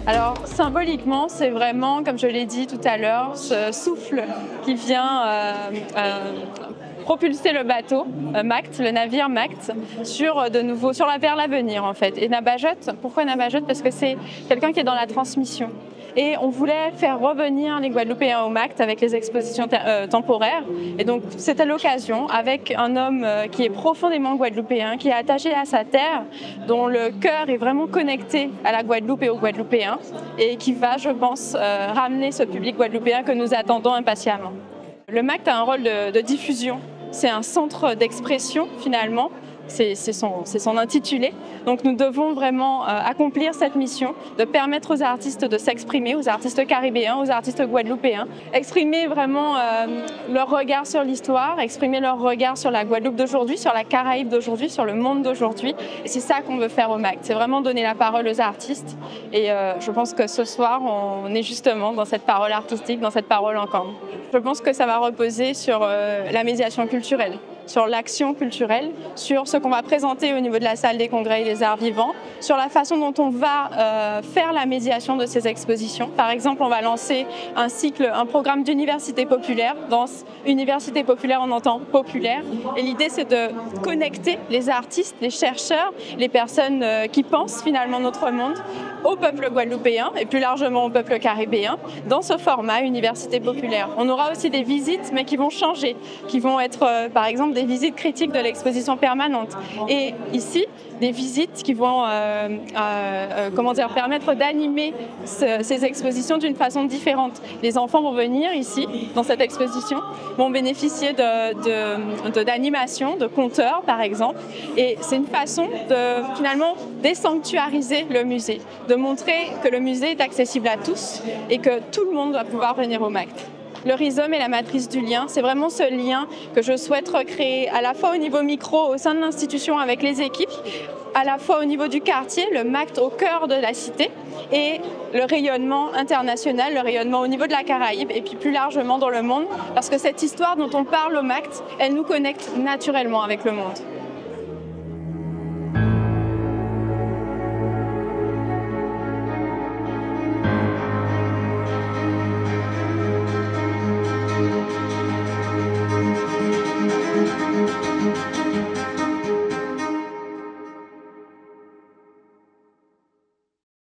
Alors symboliquement, c'est vraiment, comme je l'ai dit tout à l'heure, ce souffle qui vient propulser le bateau, Macht, le navire Macht, vers l'avenir en fait. Et Nabajot, pourquoi Nabajot? Parce que c'est quelqu'un qui est dans la transmission. Et on voulait faire revenir les Guadeloupéens au Macht avec les expositions temporaires. Et donc c'était l'occasion, avec un homme qui est profondément guadeloupéen, qui est attaché à sa terre, dont le cœur est vraiment connecté à la Guadeloupe et aux Guadeloupéens, et qui va, je pense, ramener ce public guadeloupéen que nous attendons impatiemment. Le Macht a un rôle de diffusion. C'est un centre d'expression finalement, c'est son intitulé. Donc nous devons vraiment accomplir cette mission de permettre aux artistes de s'exprimer, aux artistes caribéens, aux artistes guadeloupéens, exprimer vraiment leur regard sur l'histoire, exprimer leur regard sur la Guadeloupe d'aujourd'hui, sur la Caraïbe d'aujourd'hui, sur le monde d'aujourd'hui. Et c'est ça qu'on veut faire au Macht, c'est vraiment donner la parole aux artistes. Et je pense que ce soir, on est justement dans cette parole artistique, dans cette parole en camp. Je pense que ça va reposer sur la médiation culturelle, sur l'action culturelle, sur ce qu'on va présenter au niveau de la salle des congrès et des arts vivants, sur la façon dont on va faire la médiation de ces expositions. Par exemple, on va lancer un programme d'université populaire. Dans université populaire, on entend populaire. Et l'idée, c'est de connecter les artistes, les chercheurs, les personnes qui pensent finalement notre monde au peuple guadeloupéen et plus largement au peuple caribéen dans ce format université populaire. On aura aussi des visites, mais qui vont changer, qui vont être par exemple des visites critiques de l'exposition permanente. Et ici, des visites qui vont permettre d'animer ces expositions d'une façon différente. Les enfants vont venir ici, dans cette exposition, vont bénéficier d'animations, de conteurs par exemple. Et c'est une façon de finalement désanctuariser le musée, de montrer que le musée est accessible à tous et que tout le monde doit pouvoir venir au Macht. Le rhizome est la matrice du lien. C'est vraiment ce lien que je souhaite recréer à la fois au niveau micro, au sein de l'institution avec les équipes, à la fois au niveau du quartier, le Macht au cœur de la cité, et le rayonnement international, le rayonnement au niveau de la Caraïbe et puis plus largement dans le monde, parce que cette histoire dont on parle au Macht, elle nous connecte naturellement avec le monde.